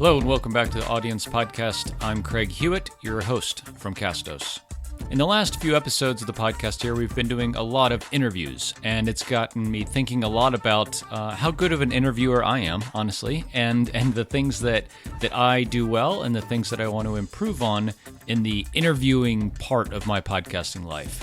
Hello and welcome back to the Audience Podcast. I'm Craig Hewitt, your host from Castos. In the last few episodes of the podcast here, we've been doing a lot of interviews, and it's gotten me thinking a lot about how good of an interviewer I am, honestly, and the things that I do well and the things that I want to improve on in the interviewing part of my podcasting life.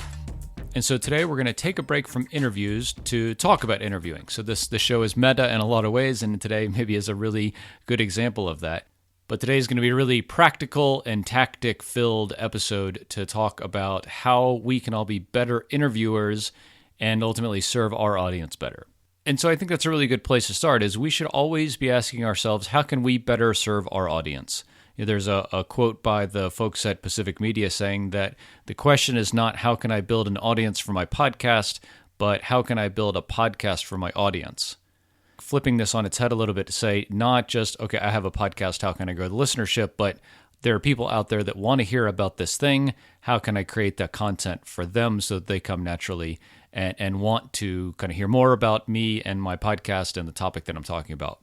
And so today we're going to take a break from interviews to talk about interviewing. So this show is meta in a lot of ways, and today maybe is a really good example of that. But today is going to be a really practical and tactic-filled episode to talk about how we can all be better interviewers and ultimately serve our audience better. And so I think that's a really good place to start, is we should always be asking ourselves, how can we better serve our audience? There's a quote by the folks at Pacific Media saying that the question is not how can I build an audience for my podcast, but how can I build a podcast for my audience? Flipping this on its head a little bit to say not just, okay, I have a podcast, how can I grow the listenership, but there are people out there that want to hear about this thing. How can I create that content for them so that they come naturally and want to kind of hear more about me and my podcast and the topic that I'm talking about?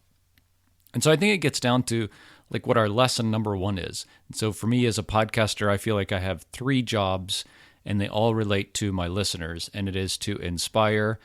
And so I think it gets down to like what our lesson number one is. And so for me as a podcaster, I feel like I have 3 jobs and they all relate to my listeners, and it is to inspire,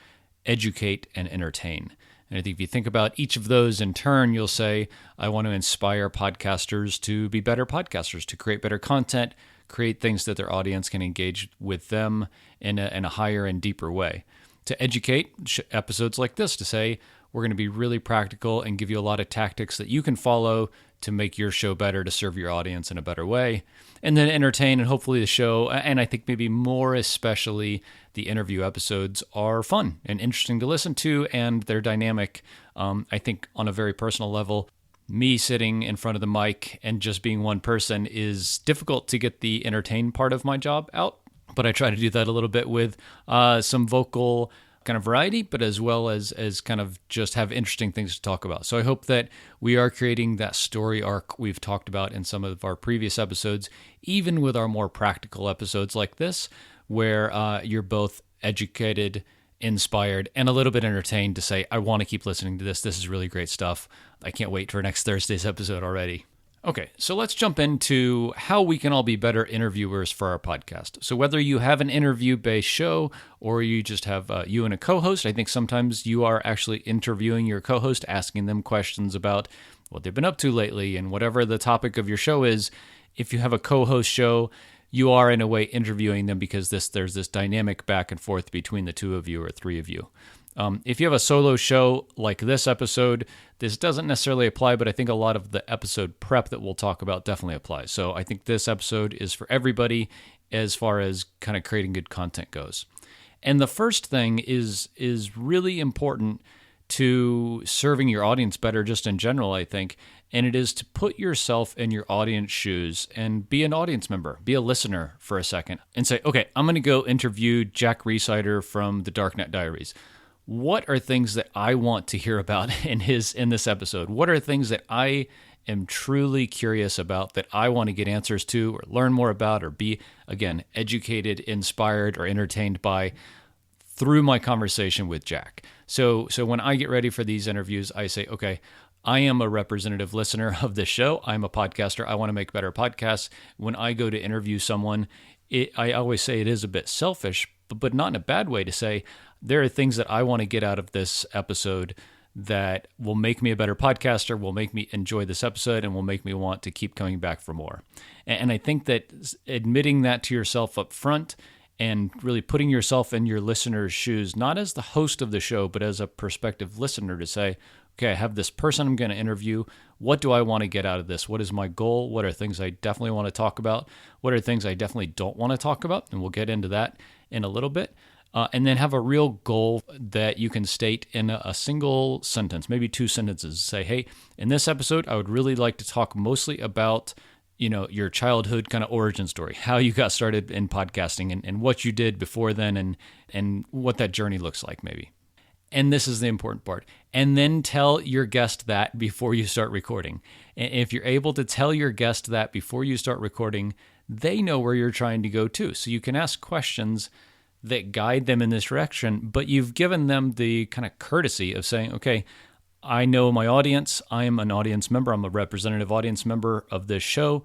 educate, and entertain. And I think if you think about each of those in turn, you'll say, I want to inspire podcasters to be better podcasters, to create better content, create things that their audience can engage with them in a higher and deeper way. To educate, episodes like this, to say, we're going to be really practical and give you a lot of tactics that you can follow to make your show better, to serve your audience in a better way. And then entertain, and hopefully the show, and I think maybe more especially the interview episodes, are fun and interesting to listen to, and they're dynamic. I think on a very personal level, me sitting in front of the mic and just being one person is difficult to get the entertain part of my job out. But I try to do that a little bit with some vocal kind of variety, but as well as kind of just have interesting things to talk about. So I hope that we are creating that story arc we've talked about in some of our previous episodes, even with our more practical episodes like this, where you're both educated, inspired, and a little bit entertained to say, I want to keep listening to this. This is really great stuff. I can't wait for next Thursday's episode already. Okay, so let's jump into how we can all be better interviewers for our podcast. So whether you have an interview-based show or you just have you and a co-host, I think sometimes you are actually interviewing your co-host, asking them questions about what they've been up to lately and whatever the topic of your show is. If you have a co-host show, you are in a way interviewing them because there's this dynamic back and forth between the 2 of you or 3 of you. If you have a solo show like this episode, this doesn't necessarily apply, but I think a lot of the episode prep that we'll talk about definitely applies. So I think this episode is for everybody as far as kind of creating good content goes. And the first thing is really important to serving your audience better just in general, I think, and it is to put yourself in your audience shoes and be an audience member, be a listener for a second and say, okay, I'm going to go interview Jack Rhysider from the Darknet Diaries. What are things that I want to hear about in this episode? What are things that I am truly curious about that I want to get answers to or learn more about or be, again, educated, inspired, or entertained by through my conversation with Jack? So when I get ready for these interviews, I say, okay, I am a representative listener of this show. I'm a podcaster. I want to make better podcasts. When I go to interview someone, I always say it is a bit selfish, but not in a bad way, to say, there are things that I want to get out of this episode that will make me a better podcaster, will make me enjoy this episode, and will make me want to keep coming back for more. And I think that admitting that to yourself up front and really putting yourself in your listener's shoes, not as the host of the show, but as a prospective listener, to say, okay, I have this person I'm going to interview. What do I want to get out of this? What is my goal? What are things I definitely want to talk about? What are things I definitely don't want to talk about? And we'll get into that in a little bit. And then have a real goal that you can state in a single sentence, maybe 2 sentences. Say, hey, in this episode, I would really like to talk mostly about, your childhood kind of origin story, how you got started in podcasting and what you did before then and what that journey looks like maybe. And this is the important part. And then tell your guest that before you start recording. And if you're able to tell your guest that before you start recording, they know where you're trying to go too. So you can ask questions that guide them in this direction, but you've given them the kind of courtesy of saying, okay, I know my audience. I am an audience member. I'm a representative audience member of this show.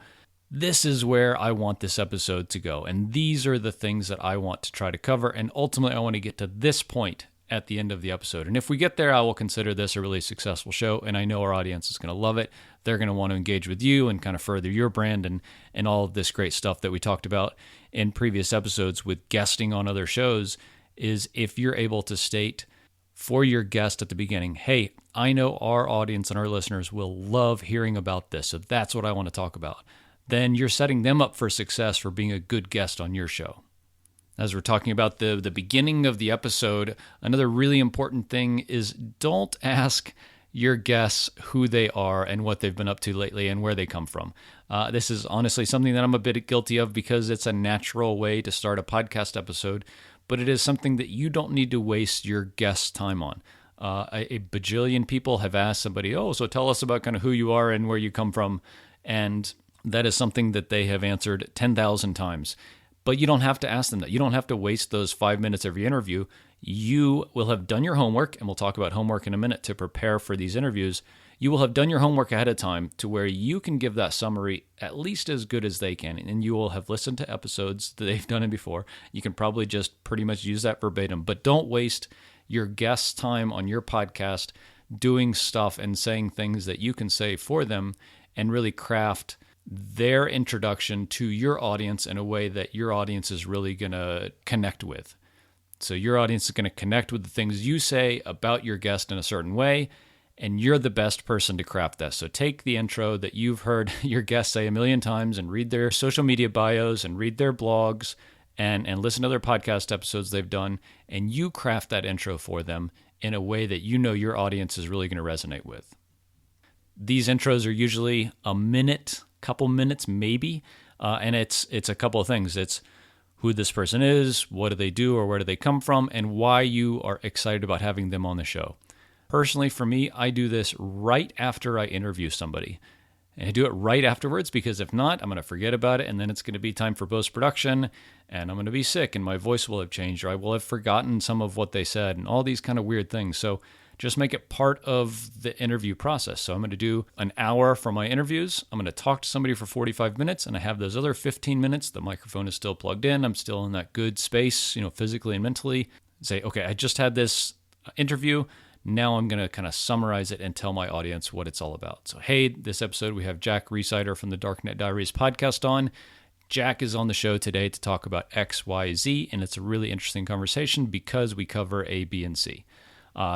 This is where I want this episode to go. And these are the things that I want to try to cover. And ultimately, I want to get to this point at the end of the episode. And if we get there, I will consider this a really successful show. And I know our audience is going to love it. They're going to want to engage with you and kind of further your brand and all of this great stuff that we talked about in previous episodes with guesting on other shows. Is if you're able to state for your guest at the beginning, hey, I know our audience and our listeners will love hearing about this, so that's what I want to talk about. Then you're setting them up for success for being a good guest on your show. As we're talking about the beginning of the episode, another really important thing is don't ask your guests who they are and what they've been up to lately and where they come from. This is honestly something that I'm a bit guilty of because it's a natural way to start a podcast episode, but it is something that you don't need to waste your guest's time on. A bajillion people have asked somebody, so tell us about kind of who you are and where you come from, and that is something that they have answered 10,000 times. But you don't have to ask them that. You don't have to waste those 5 minutes every interview. You will have done your homework, and we'll talk about homework in a minute to prepare for these interviews. You will have done your homework ahead of time to where you can give that summary at least as good as they can, and you will have listened to episodes that they've done it before. You can probably just pretty much use that verbatim, but don't waste your guest's time on your podcast doing stuff and saying things that you can say for them and really craft their introduction to your audience in a way that your audience is really going to connect with. So your audience is going to connect with the things you say about your guest in a certain way, and you're the best person to craft that. So take the intro that you've heard your guests say a million times and read their social media bios and read their blogs and listen to their podcast episodes they've done, and you craft that intro for them in a way that you know your audience is really going to resonate with. These intros are usually a minute, couple minutes maybe, and it's a couple of things. It's who this person is, what do they do or where do they come from, and why you are excited about having them on the show. Personally, for me, I do this right after I interview somebody. And I do it right afterwards because if not, I'm going to forget about it, and then it's going to be time for post-production, and I'm going to be sick, and my voice will have changed, or I will have forgotten some of what they said, and all these kind of weird things. So just make it part of the interview process. So I'm going to do an hour for my interviews. I'm going to talk to somebody for 45 minutes, and I have those other 15 minutes. The microphone is still plugged in. I'm still in that good space, physically and mentally. Say, okay, I just had this interview. Now I'm going to kind of summarize it and tell my audience what it's all about. So, hey, this episode we have Jack Resider from the Darknet Diaries podcast on. Jack is on the show today to talk about X, Y, Z, and it's a really interesting conversation because we cover A, B, and C.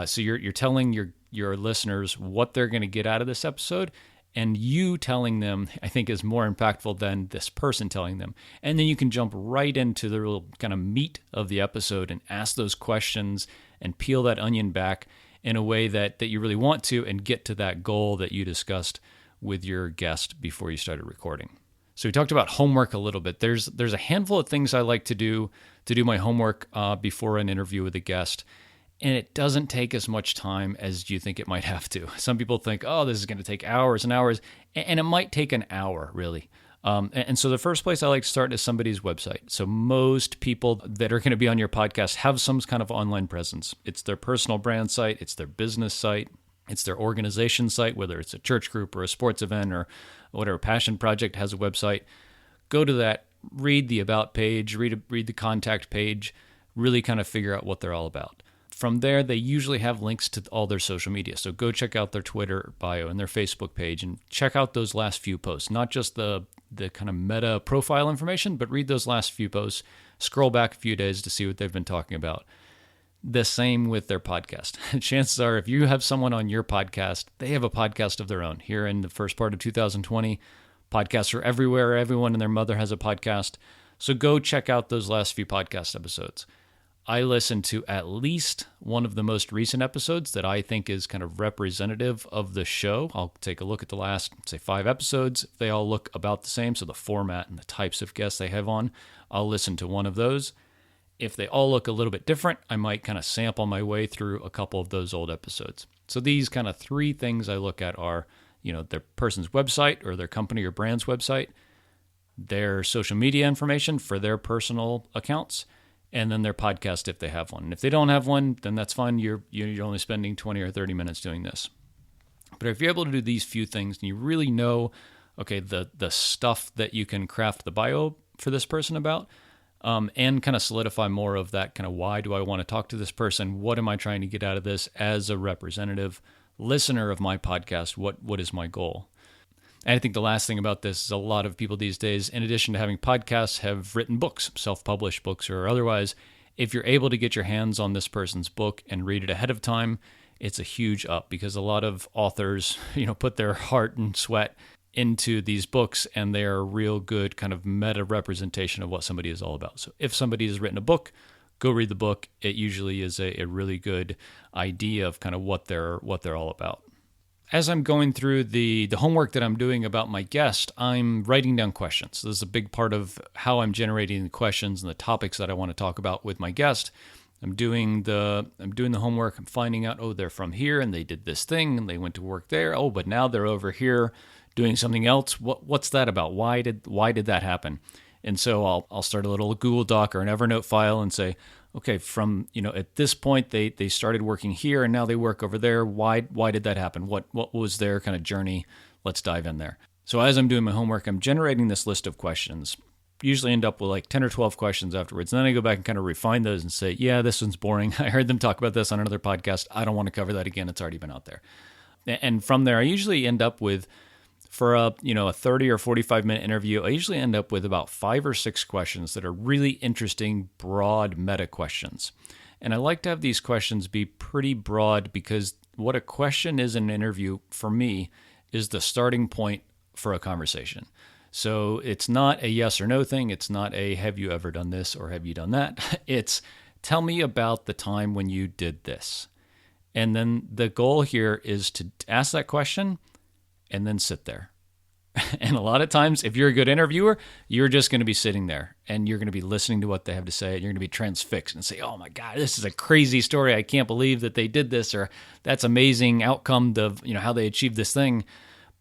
So you're telling your listeners what they're going to get out of this episode, and you telling them, I think, is more impactful than this person telling them. And then you can jump right into the real kind of meat of the episode and ask those questions and peel that onion back in a way that you really want to and get to that goal that you discussed with your guest before you started recording. So we talked about homework a little bit. There's a handful of things I like to do my homework before an interview with a guest. And it doesn't take as much time as you think it might have to. Some people think, this is going to take hours and hours, and it might take an hour, really. And so the first place I like to start is somebody's website. So most people that are going to be on your podcast have some kind of online presence. It's their personal brand site, it's their business site, it's their organization site, whether it's a church group or a sports event or whatever passion project has a website. Go to that, read the about page, read the contact page, really kind of figure out what they're all about. From there, they usually have links to all their social media. So go check out their Twitter bio and their Facebook page and check out those last few posts, not just the kind of meta profile information, but read those last few posts, scroll back a few days to see what they've been talking about. The same with their podcast. Chances are if you have someone on your podcast, they have a podcast of their own. Here in the first part of 2020, podcasts are everywhere. Everyone and their mother has a podcast. So go check out those last few podcast episodes. I listen to at least one of the most recent episodes that I think is kind of representative of the show. I'll take a look at the last, say, 5 episodes. If they all look about the same, so the format and the types of guests they have on, I'll listen to one of those. If they all look a little bit different, I might kind of sample my way through a couple of those old episodes. So these kind of 3 things I look at are, their person's website or their company or brand's website, their social media information for their personal accounts, and then their podcast if they have one. And if they don't have one, then that's fine. You're only spending 20 or 30 minutes doing this. But if you're able to do these few things and you really know, okay, the stuff that you can craft the bio for this person about, and kind of solidify more of that kind of why do I want to talk to this person? What am I trying to get out of this as a representative listener of my podcast? What is my goal? And I think the last thing about this is a lot of people these days, in addition to having podcasts, have written books, self-published books or otherwise. If you're able to get your hands on this person's book and read it ahead of time, it's a huge up, because a lot of authors, put their heart and sweat into these books, and they are a real good kind of meta representation of what somebody is all about. So if somebody has written a book, go read the book. It usually is a really good idea of kind of what they're all about. As I'm going through the homework that I'm doing about my guest, I'm writing down questions. This is a big part of how I'm generating the questions and the topics that I want to talk about with my guest. I'm doing the homework. I'm finding out, they're from here and they did this thing and they went to work there. But now they're over here doing something else. What's that about? Why did that happen? And so I'll start a little Google Doc or an Evernote file and say, okay, from, at this point they started working here and now they work over there. Why did that happen? What was their kind of journey? Let's dive in there. So as I'm doing my homework, I'm generating this list of questions. Usually end up with like 10 or 12 questions afterwards. And then I go back and kind of refine those and say, yeah, this one's boring. I heard them talk about this on another podcast. I don't want to cover that again. It's already been out there. And from there, I usually end up with, for a 30 or 45 minute interview, I usually end up with about 5 or 6 questions that are really interesting, broad meta questions. And I like to have these questions be pretty broad, because what a question is in an interview for me is the starting point for a conversation. So it's not a yes or no thing. It's not a have you ever done this or have you done that. It's tell me about the time when you did this. And then the goal here is to ask that question and then sit there. And a lot of times, if you're a good interviewer, you're just going to be sitting there and you're going to be listening to what they have to say. And you're going to be transfixed and say, oh my God, this is a crazy story. I can't believe that they did this, or that's amazing outcome of how they achieved this thing.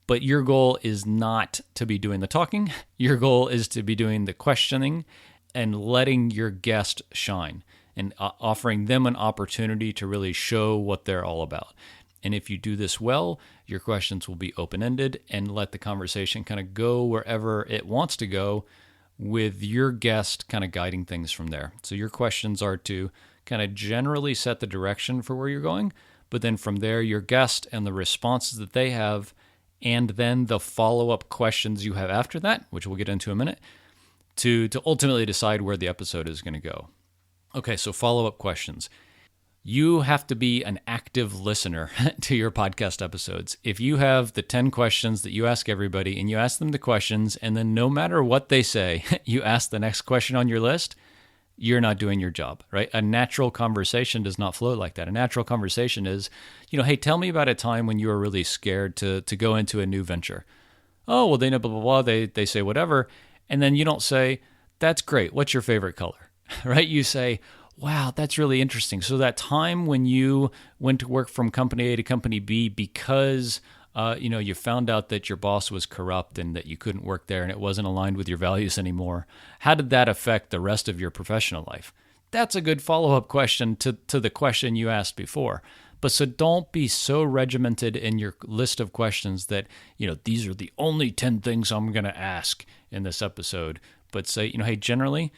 But your goal is not to be doing the talking. Your goal is to be doing the questioning and letting your guest shine and offering them an opportunity to really show what they're all about. And if you do this well, your questions will be open-ended and let the conversation kind of go wherever it wants to go, with your guest kind of guiding things from there. So your questions are to kind of generally set the direction for where you're going, but then from there, your guest and the responses that they have, and then the follow-up questions you have after that, which we'll get into in a minute, to ultimately decide where the episode is going to go. Okay, so follow-up questions. You have to be an active listener to your podcast episodes. If you have the 10 questions that you ask everybody and you ask them the questions, and then no matter what they say, you ask the next question on your list, you're not doing your job, right? A natural conversation does not flow like that. A natural conversation is, hey, tell me about a time when you were really scared to go into a new venture. Oh, well, they know blah, blah, blah. They say whatever. And then you don't say, that's great. What's your favorite color, right? You say, wow, that's really interesting. So that time when you went to work from company A to company B because you found out that your boss was corrupt and that you couldn't work there and it wasn't aligned with your values anymore, how did that affect the rest of your professional life? That's a good follow-up question to the question you asked before. But so don't be so regimented in your list of questions that, these are the only 10 things I'm going to ask in this episode. But say, hey, generally,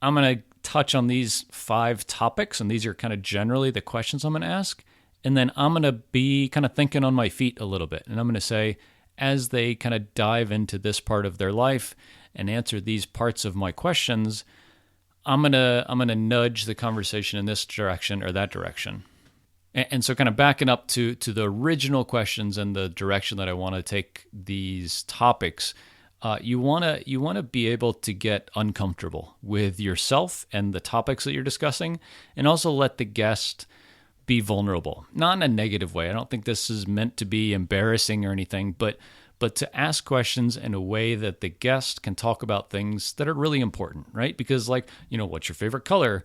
I'm going to touch on these 5 topics, and these are kind of generally the questions I'm going to ask. And then I'm going to be kind of thinking on my feet a little bit. And I'm going to say, as they kind of dive into this part of their life and answer these parts of my questions, I'm going to nudge the conversation in this direction or that direction. And so kind of backing up to the original questions and the direction that I want to take these topics, you want to be able to get uncomfortable with yourself and the topics that you're discussing, and also let the guest be vulnerable. Not in a negative way. I don't think this is meant to be embarrassing or anything, but to ask questions in a way that the guest can talk about things that are really important, right? Because what's your favorite color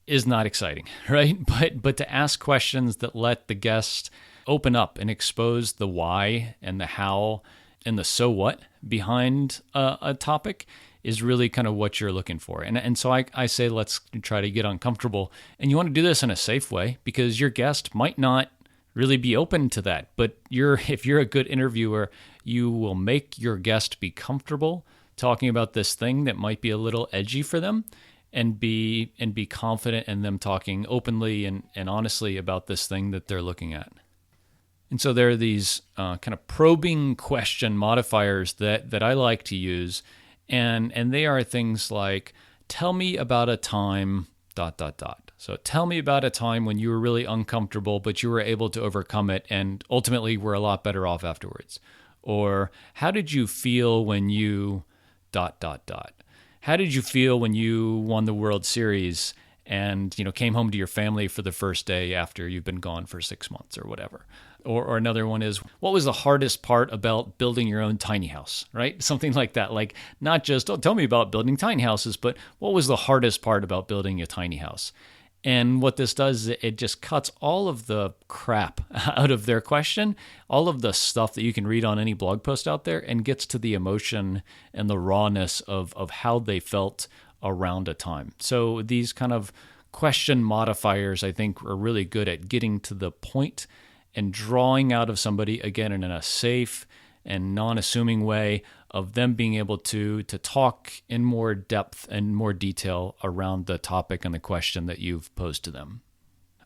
is not exciting, right? But to ask questions that let the guest open up and expose the why and the how and the so what behind a topic is really kind of what you're looking for. And so I say, let's try to get uncomfortable. And you want to do this in a safe way, because your guest might not really be open to that. But if you're a good interviewer, you will make your guest be comfortable talking about this thing that might be a little edgy for them, and be confident in them talking openly and honestly about this thing that they're looking at. And so there are these kind of probing question modifiers that I like to use, and they are things like, tell me about a time ... So tell me about a time when you were really uncomfortable, but you were able to overcome it and ultimately were a lot better off afterwards. Or how did you feel when you ... How did you feel when you won the World Series and came home to your family for the first day after you've been gone for 6 months or whatever? Or another one is, what was the hardest part about building your own tiny house, right? Something like that. Like, not just, tell me about building tiny houses, but what was the hardest part about building a tiny house? And what this does is it just cuts all of the crap out of their question, all of the stuff that you can read on any blog post out there, and gets to the emotion and the rawness of how they felt around a time. So these kind of question modifiers, I think, are really good at getting to the point and drawing out of somebody, again, in a safe and non-assuming way, of them being able to talk in more depth and more detail around the topic and the question that you've posed to them.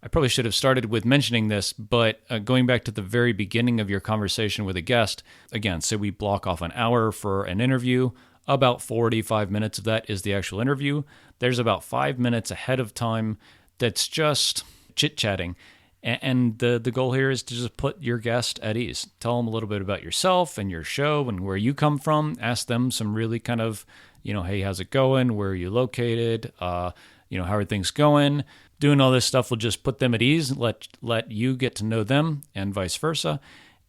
I probably should have started with mentioning this, but going back to the very beginning of your conversation with a guest, again, say we block off an hour for an interview, about 45 minutes of that is the actual interview. There's about 5 minutes ahead of time that's just chit-chatting. And the goal here is to just put your guest at ease. Tell them a little bit about yourself and your show and where you come from. Ask them some really kind of, hey, how's it going? Where are you located? How are things going? Doing all this stuff will just put them at ease, let you get to know them and vice versa,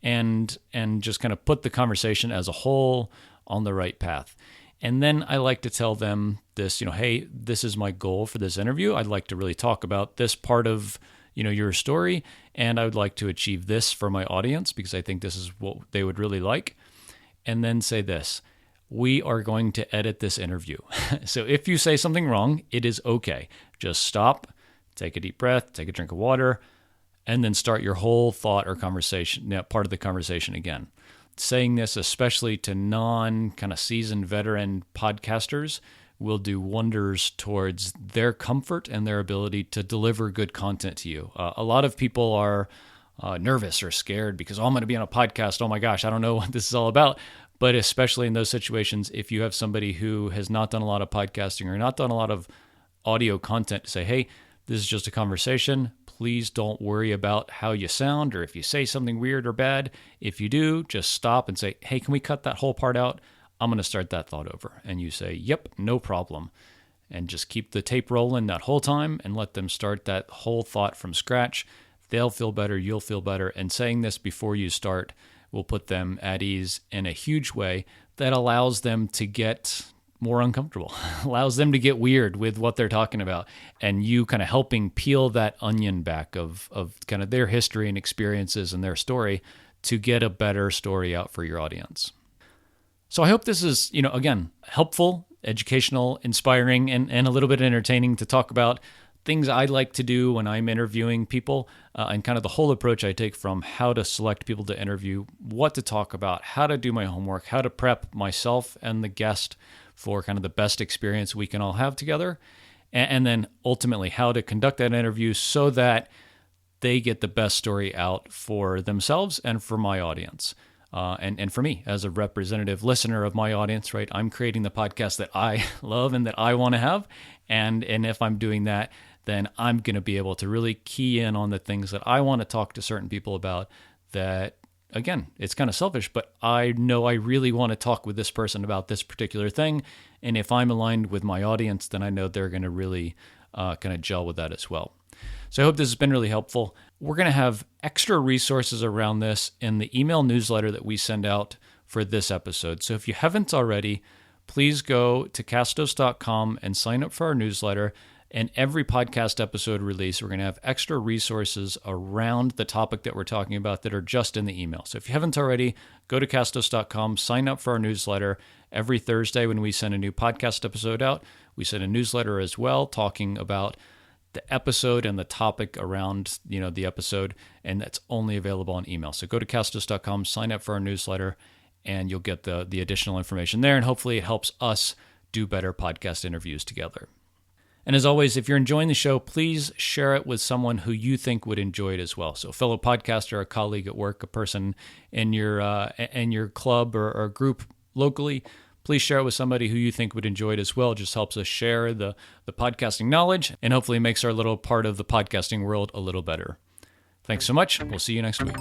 and just kind of put the conversation as a whole on the right path. And then I like to tell them this, hey, this is my goal for this interview. I'd like to really talk about this part of your story, and I would like to achieve this for my audience because I think this is what they would really like. And then say this, we are going to edit this interview. So if you say something wrong, it is okay. Just stop, take a deep breath, take a drink of water, and then start your whole thought or conversation, part of the conversation again. Saying this, especially to non-kind of seasoned veteran podcasters, will do wonders towards their comfort and their ability to deliver good content to you. A lot of people are nervous or scared because, I'm going to be on a podcast. Oh my gosh, I don't know what this is all about. But especially in those situations, if you have somebody who has not done a lot of podcasting or not done a lot of audio content, to say, hey, this is just a conversation. Please don't worry about how you sound or if you say something weird or bad. If you do, just stop and say, hey, can we cut that whole part out? I'm going to start that thought over. And you say, yep, no problem. And just keep the tape rolling that whole time and let them start that whole thought from scratch. They'll feel better. You'll feel better. And saying this before you start will put them at ease in a huge way that allows them to get more uncomfortable, allows them to get weird with what they're talking about. And you kind of helping peel that onion back of kind of their history and experiences and their story to get a better story out for your audience. So I hope this is, again, helpful, educational, inspiring, and a little bit entertaining to talk about things I like to do when I'm interviewing people, and kind of the whole approach I take from how to select people to interview, what to talk about, how to do my homework, how to prep myself and the guest for kind of the best experience we can all have together, and then ultimately how to conduct that interview so that they get the best story out for themselves and for my audience. And for me, as a representative listener of my audience, right, I'm creating the podcast that I love and that I want to have. And if I'm doing that, then I'm going to be able to really key in on the things that I want to talk to certain people about that, again, it's kind of selfish, but I know I really want to talk with this person about this particular thing. And if I'm aligned with my audience, then I know they're going to really kind of gel with that as well. So I hope this has been really helpful. We're going to have extra resources around this in the email newsletter that we send out for this episode. So if you haven't already, please go to castos.com and sign up for our newsletter. And every podcast episode release, we're going to have extra resources around the topic that we're talking about that are just in the email. So if you haven't already, go to castos.com, sign up for our newsletter. Every Thursday when we send a new podcast episode out, we send a newsletter as well talking about the episode and the topic around, the episode, and that's only available on email. So go to castos.com, sign up for our newsletter, and you'll get the additional information there, and hopefully it helps us do better podcast interviews together. And as always, if you're enjoying the show, please share it with someone who you think would enjoy it as well. So a fellow podcaster, a colleague at work, a person in your club or group locally, please share it with somebody who you think would enjoy it as well. It just helps us share the podcasting knowledge and hopefully makes our little part of the podcasting world a little better. Thanks so much. We'll see you next week.